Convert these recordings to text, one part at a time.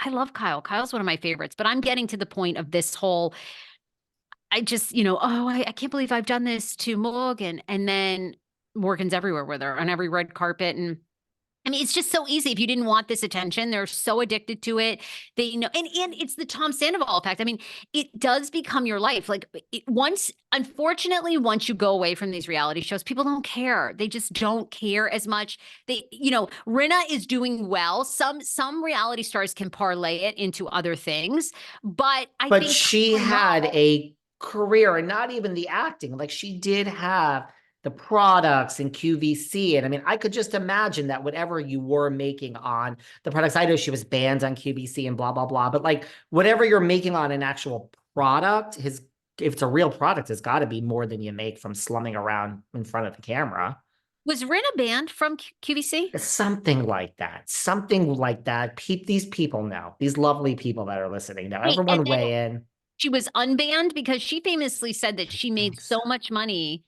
I love Kyle. Kyle's one of my favorites, but I'm getting to the point of this whole, I just, oh, I can't believe I've done this to Morgan. And then Morgan's everywhere with her on every red carpet. And I mean, it's just so easy. If you didn't want this attention, they're so addicted to it. And it's the Tom Sandoval effect. I mean, it does become your life. Like unfortunately, once you go away from these reality shows, people don't care. They just don't care as much. Rinna is doing well. Some reality stars can parlay it into other things, but I But think she had a career, and not even the acting. Like, she did have the products and QVC. And I mean, I could just imagine that whatever you were making on the products, I know she was banned on QVC and blah, blah, blah. But like, whatever you're making on an actual product, if it's a real product, it's got to be more than you make from slumming around in front of the camera. was Rinna banned from QVC? Something like that. Something like that. These people know. These lovely people that are listening now. Wait, and Everyone then weigh in. she was unbanned because she famously said that she made so much money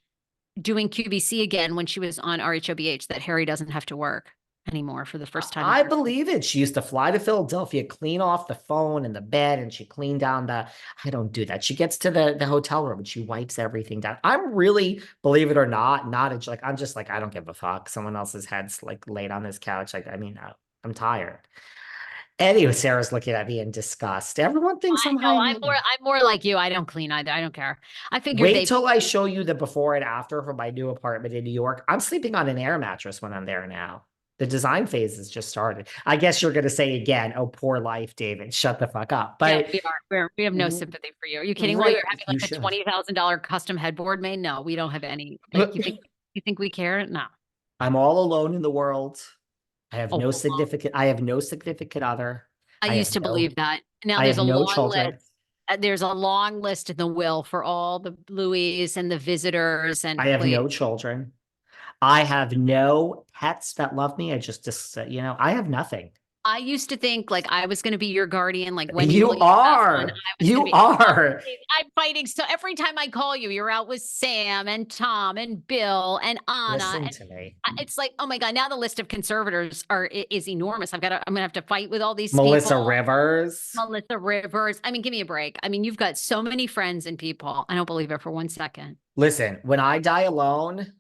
doing QVC again when she was on RHOBH that Harry doesn't have to work anymore for the first time. I believe it. She used to fly to Philadelphia, clean off the phone and the bed, and she cleaned down I don't do that. She gets to the hotel room and she wipes everything down. I'm really, believe it or not, I'm just like, I don't give a fuck. Someone else's head's like laid on this couch. Like, I mean, I'm tired. Anyway, Sarah's looking at me in disgust. Everyone thinks I'm No, high. I'm more like you. I don't clean either. I don't care. I figured Wait till I show you the before and after from my new apartment in New York. I'm sleeping on an air mattress when I'm there now. The design phase has just started. I guess you're going to say again, oh, poor life, David. Shut the fuck up. But yeah, we have no sympathy for you. Are you kidding? Why you're having like a $20,000 custom headboard made? No, we don't have any. Like, you think we care? No. I'm all alone in the world. I have no Well, significant other. I used to believe that. Now I there's have a no long children. list. There's a long list in the will for all the Louis and the visitors. And I have no children. I have no pets that love me. I just I have nothing. I used to think like I was going to be your guardian, like Wendy You Williams. are. You are. I'm fighting. So every time I call you, you're out with Sam and Tom and Bill and Anna. Listen to me. It's like, oh my God, now the list of conservators is enormous. I'm going to have to fight with all these Melissa people. Rivers. Melissa Rivers. I mean, give me a break. I mean, you've got so many friends and people. I don't believe it for 1 second. Listen, when I die alone,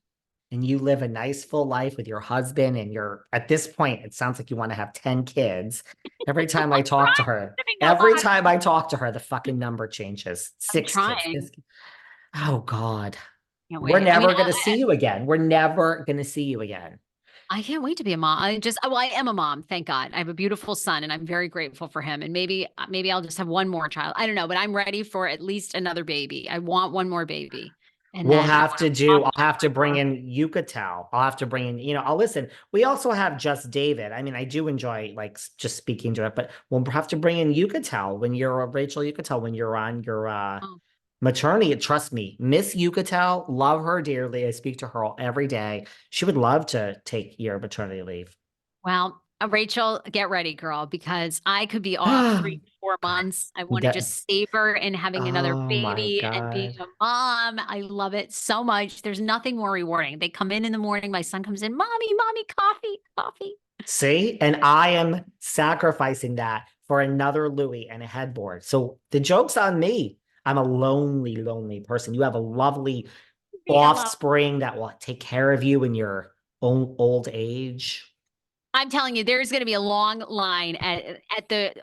and you live a nice full life with your husband and you're at this point, it sounds like you want to have 10 kids. Every time I talk to her, the fucking number changes. 6 kids. Oh God. We're never going to see you again. We're never going to see you again. I can't wait to be a mom. I am a mom. Thank God. I have a beautiful son and I'm very grateful for him. And maybe I'll just have one more child. I don't know, but I'm ready for at least another baby. I want one more baby. And I'll have to bring in Yucatel. I'll have to bring in, I'll listen. We also have Just David. I mean, I do enjoy like just speaking to it, but we'll have to bring in Yucatel when you're Rachel Yucatel, when you're on your maternity. Trust me, Miss Yucatel, love her dearly. I speak to her every day. She would love to take your maternity leave. Well, Rachel, get ready, girl, because I could be off 3 to 4 months. I want to just savor and having another baby and being a mom. I love it so much. There's nothing more rewarding. They come in the morning. My son comes in, mommy, coffee. See, and I am sacrificing that for another Louis and a headboard. So the joke's on me. I'm a lonely person. You have a lovely offspring that will take care of you in your old age. I'm telling you, there's going to be a long line at the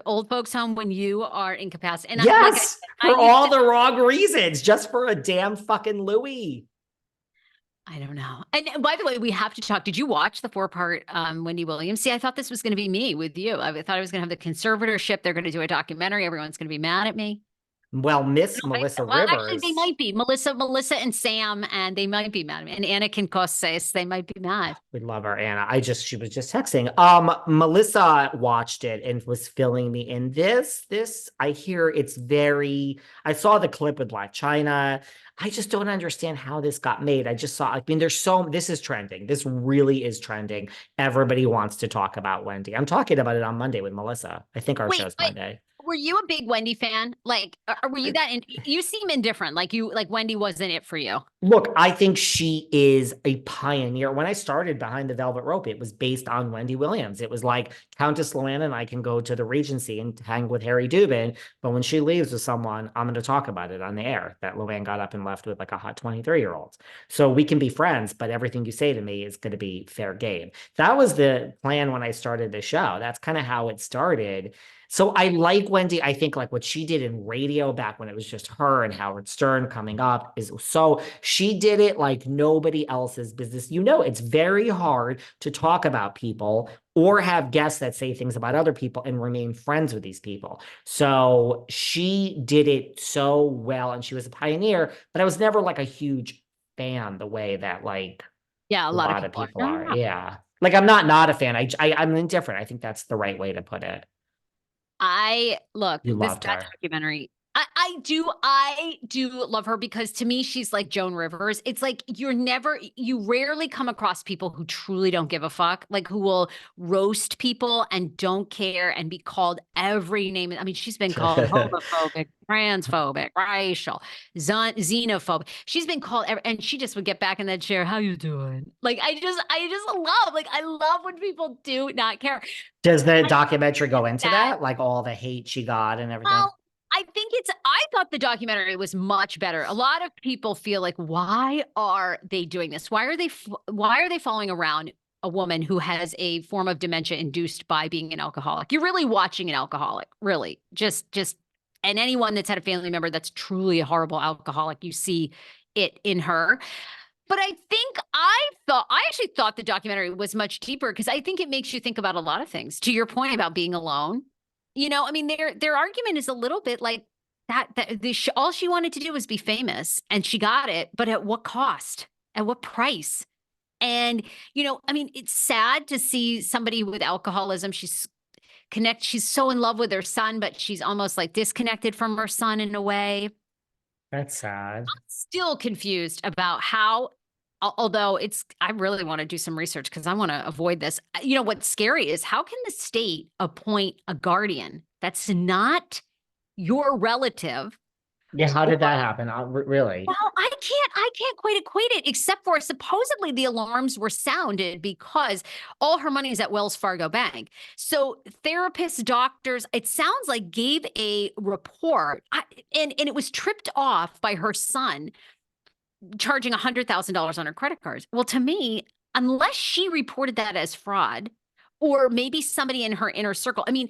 old folks home when you are incapacitated. And yes, for all the wrong reasons, just for a damn fucking Louis. I don't know. And by the way, we have to talk. Did you watch the 4-part Wendy Williams? See, I thought this was going to be me with you. I thought I was going to have the conservatorship. They're going to do a documentary. Everyone's going to be mad at me. Well, Melissa Rivers. Actually, they might be. Melissa and Sam, and they might be mad. And Anna Kinkosses, they might be mad. We love her, Anna. She was just texting. Melissa watched it and was filling me in. This, I hear I saw the clip with Black China. I just don't understand how this got made. I just saw, this is trending. This really is trending. Everybody wants to talk about Wendy. I'm talking about it on Monday with Melissa. I think our show's Monday. were you a big Wendy fan? Like, were you that? You seem indifferent. Like Wendy wasn't it for you. Look, I think she is a pioneer. When I started Behind the Velvet Rope, it was based on Wendy Williams. It was like Countess Luann and I can go to the Regency and hang with Harry Dubin, but when she leaves with someone, I'm going to talk about it on the air that Luann got up and left with like a hot 23-year-old. So we can be friends, but everything you say to me is going to be fair game. That was the plan when I started the show. That's kind of how it started. So I like Wendy. I think like what she did in radio back when it was just her and Howard Stern coming up is so she did it like nobody else's business. You know, it's very hard to talk about people or have guests that say things about other people and remain friends with these people. So she did it so well and she was a pioneer, but I was never like a huge fan the way that like Yeah, a a lot of lot of people are. people No, are. no, no. Yeah. Like I'm not a fan. I'm indifferent. I think that's the right way to put it. I look, You this loved that her. documentary. I do love her because to me she's like Joan Rivers. It's like you rarely come across people who truly don't give a fuck, like who will roast people and don't care and be called every name. I mean, she's been called homophobic, transphobic, racial, xenophobic. She's been called and she just would get back in that chair. How you doing? Like I just love like I love when people do not care. Does the documentary go into That that? Like all the hate she got and everything? well, I thought the documentary was much better. A lot of people feel like, why are they doing this? Why are they following around a woman who has a form of dementia induced by being an alcoholic? You're really watching an alcoholic, really. And anyone that's had a family member that's truly a horrible alcoholic, you see it in her. But I actually thought the documentary was much deeper because I think it makes you think about a lot of things. To your point about being alone, I mean, their argument is a little bit like all she wanted to do was be famous, and she got it, but at what cost? At what price? And I mean, it's sad to see somebody with alcoholism. She's so in love with her son, but she's almost like disconnected from her son in a way. That's sad. Still confused about how, although I really want to do some research because I want to avoid this. What's scary is how can the state appoint a guardian that's not your relative? Yeah, how did that happen? Really? Well, I can't quite equate it, except for supposedly the alarms were sounded because all her money is at Wells Fargo Bank. So therapists, doctors, it sounds like gave a report, and it was tripped off by her son charging $100,000 on her credit cards. Well, to me, unless she reported that as fraud, or maybe somebody in her inner circle, I mean,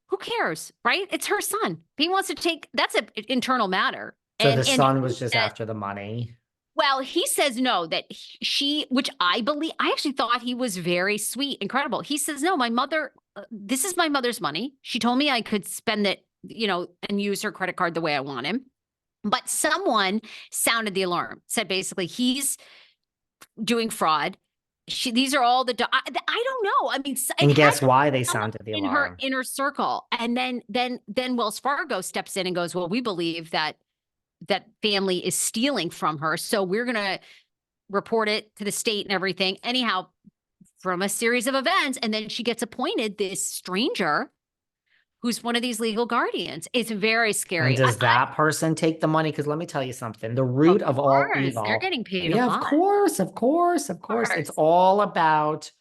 who cares, right? It's her son. He wants to that's an internal matter. So the And son was just after the money. well, he says no, that which I believe, I actually thought he was very sweet, incredible. He says, no, my mother, this is my mother's money. She told me I could spend it, and use her credit card the way I want him. But someone sounded the alarm, said basically he's doing fraud. These are all I don't know. I mean, And it had guess to be why they someone sounded the in her alarm? inner circle. And then Wells Fargo steps in and goes, well, we believe that family is stealing from her. So we're going to report it to the state and everything. Anyhow, from a series of events. And then she gets appointed this stranger who's one of these legal guardians. It's very scary. And does that person take the money? Because let me tell you something, the root of all They're evil. getting paid a Yeah, of lot. course, of course, of course. It's Course. all about